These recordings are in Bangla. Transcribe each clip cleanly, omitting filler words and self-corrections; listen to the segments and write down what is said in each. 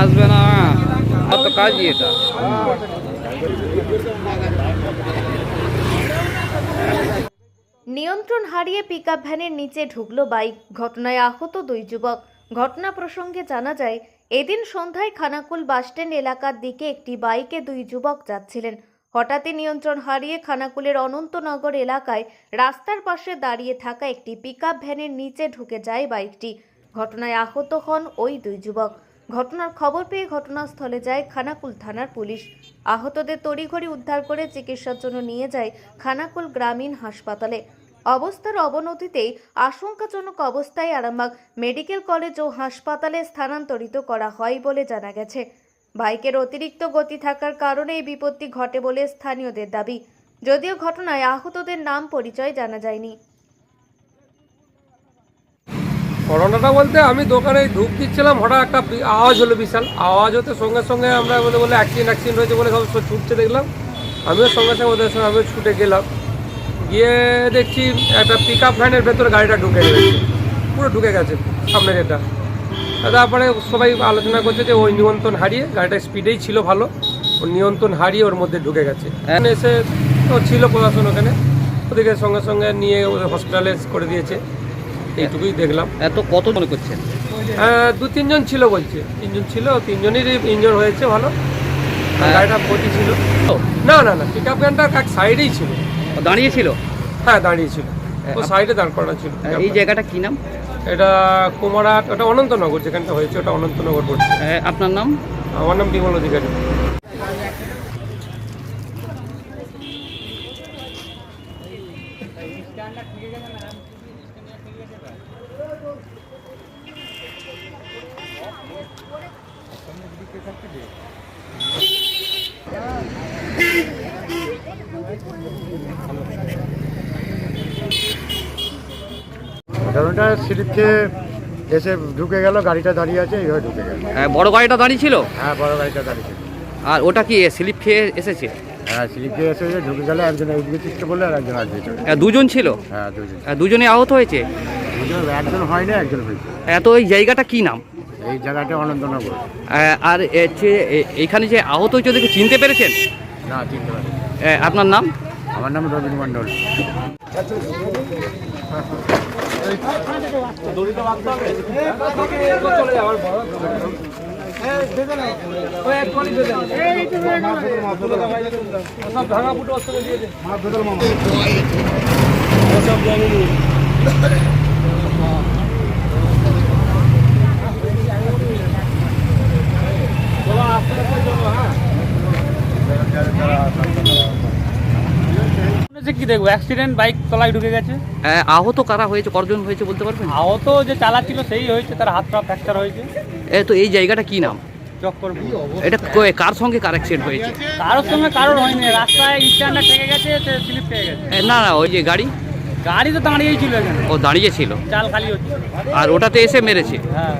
আসবে না তো কাজই এটা। নিয়ন্ত্রণ হারিয়ে পিকআপ ভ্যানের নিচে ঢুকলো বাইক, ঘটনায় আহত 2 যুবক। ঘটনা প্রসঙ্গে জানা যায়, এদিন সন্ধ্যায় খানাকুল বাসস্ট্যান্ড এলাকার দিকে একটি বাইকে 2 যুবক যাচ্ছিলেন। হঠাৎই নিয়ন্ত্রণ হারিয়ে খানাকুলের অনন্তনগর এলাকায় রাস্তার পাশে দাঁড়িয়ে থাকা একটি পিকআপ ভ্যানের নিচে ঢুকে যায় বাইকটি। ঘটনায় আহত হন ওই 2 যুবক। ঘটনার খবর পেয়ে ঘটনাস্থলে যায় খানাকুল থানার পুলিশ। আহতদের তড়িঘড়ি উদ্ধার করে চিকিৎসার জন্য নিয়ে যায় খানাকুল গ্রামীণ হাসপাতালে। অবস্থার অবনতিতেই আশঙ্কাজনক অবস্থায় আরামবাগ মেডিকেল কলেজ ও হাসপাতালে স্থানান্তরিত করা হয় বলে জানা গেছে। বাইকের অতিরিক্ত গতি থাকার কারণে এই বিপত্তি ঘটে বলে স্থানীয়দের দাবি, যদিও ঘটনায় আহতদের নাম পরিচয় জানা যায়নি। ঘটনাটা বলতে আমি দোকানে ধূপ দিচ্ছিলাম, হঠাৎ একটা আওয়াজ হলো, বিশাল আওয়াজ হতে সঙ্গে সঙ্গে আমরা বলে অ্যাক্সিডেন্ট হয়েছে বলে সব ছুটছে দেখলাম। আমিও সঙ্গে সঙ্গে ওদের সঙ্গে আমিও ছুটে গেলাম, গিয়ে দেখছি একটা পিকআপ ভ্যানের ভেতরে গাড়িটা ঢুকে গেছে, পুরো ঢুকে গেছে সামনের এটা। তারপরে সবাই আলোচনা করছে যে ওই নিয়ন্ত্রণ হারিয়ে, গাড়িটা স্পিডেই ছিল ভালো, ওর নিয়ন্ত্রণ হারিয়ে ওর মধ্যে ঢুকে গেছে। এসে তো ছিল প্রশাসন ওখানে, ওদেরকে সঙ্গে সঙ্গে নিয়ে ওদের হসপিটালে করে দিয়েছে, এইটুকুই দেখলাম। এত কত মনে করছেন? 2-3 জন ছিল বলছে, 3 জন ছিল, 3 জনেরই ইনজোর হয়েছে ভালো। গাড়িটা ক্ষতি ছিল না, না না পিকআপ ভ্যানটা এক সাইডেই ছিল, দাঁড়িয়ে ছিল। হ্যাঁ দাঁড়িয়ে ছিল, ও সাইডে দাঁড় করানো ছিল। এই জায়গাটা কি নাম? এটা কুমারহাট, ওটা অনন্তনগর, যেখানটা হয়েছে ওটা অনন্তনগর পড়ছে। আপনার নাম? আমার নাম বিমল অধিকারী। ঘটনাটা স্লিপ খেয়ে এসে ঢুকে গেল, গাড়িটা দাঁড়িয়ে আছে, এইভাবে ঢুকে গেল। বড় গাড়িটা দাঁড়িয়ে ছিল? হ্যাঁ বড় গাড়িটা দাঁড়িয়ে ছিল। আর ওটা কি স্লিপ খেয়ে এসেছে? হ্যাঁ স্লিপ খেয়ে এসে ঢুকে গেল, একজন এইদিকে চিঠতে বললে আর একজন আসবে। দুজন ছিল? হ্যাঁ দুজন। দুজনে আহত হয়েছে? একজন হয়নি, একজন হয়েছে। তো এই জায়গাটা কি নাম? এই জায়গাটা অনন্তনগর। আর এইখানে যে আহত হয়েছে ওদেরকে চিনতে পেরেছেন? না চিনতে পারি। আপনার নাম? আমার নাম রবীন্দ্র মণ্ডল। কি দেখবো, অ্যাক্সিডেন্ট, বাইক তলায় ঢুকে গেছে। আহত কারা হয়েছে, কজন হয়েছে বলতে পারবেন? আহত যে চালাচ্ছিল সেই হয়েছে, তার হাত পা ফ্র্যাকচার হয়েছে। তো এই জায়গাটা কি নাম? চক্করপুর। এটা কার সঙ্গে কার অ্যাক্সিডেন্ট হয়েছে? কারোর সঙ্গে কারোর হয়নি, রাস্তায় স্ট্যান্ডে ঠেকে গেছে, স্লিপ খেয়ে গেছে। না না, ওই যে গাড়ি তো দাঁড়িয়েই ছিল এখানে। ও দাঁড়িয়ে ছিল, চাল খালি হচ্ছে, আর ওটাতে এসে মেরেছে। হ্যাঁ।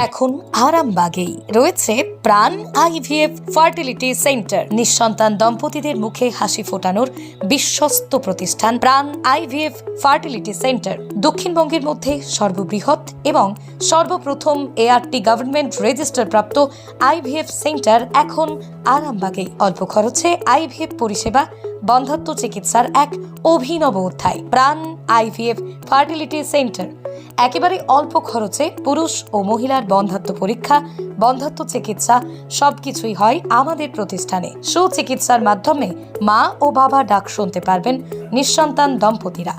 এখন আরামবাগেই রয়েছে প্রাণ আইভিএফ ফার্টিলিটি সেন্টার। নিঃসন্তান দম্পতিদের মুখে হাসি ফোটানোর বিশ্বস্ত প্রতিষ্ঠান প্রাণ আইভিএফ ফার্টিলিটি সেন্টার। দক্ষিণবঙ্গের মধ্যে সর্ববৃহৎ এবং সর্বপ্রথম এআরটি গভর্নমেন্ট রেজিস্টার প্রাপ্ত আইভিএফ সেন্টার এখন আরামবাগেই। অল্প খরচে আইভিএফ পরিষেবা, বন্ধ্যাত্ব চিকিৎসার এক অভিনব অধ্যায়। প্রাণ আইভিএফ ফার্টিলিটি সেন্টার একেবারে অল্প খরচে পুরুষ ও মহিলার বন্ধ্যাত্ব পরীক্ষা, বন্ধ্যাত্ব চিকিৎসা সবকিছুই হয় আমাদের প্রতিষ্ঠানে। সুচিকিৎসার মাধ্যমে মা ও বাবা ডাক শুনতে পারবেন নিঃসন্তান দম্পতিরা।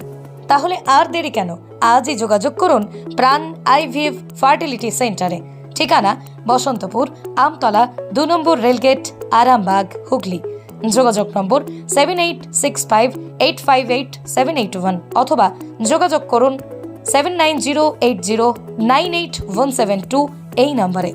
তাহলে আর দেরি কেন, আজই যোগাযোগ করুন প্রাণ আইভিএফ ফার্টিলিটি সেন্টারে। ঠিকানা বসন্তপুর, আমতলা, 2 নম্বর রেলগেট, আরামবাগ, হুগলি। যোগাযোগ নম্বর 7865858781 অথবা যোগাযোগ করুন 7908098172 এই নম্বরে।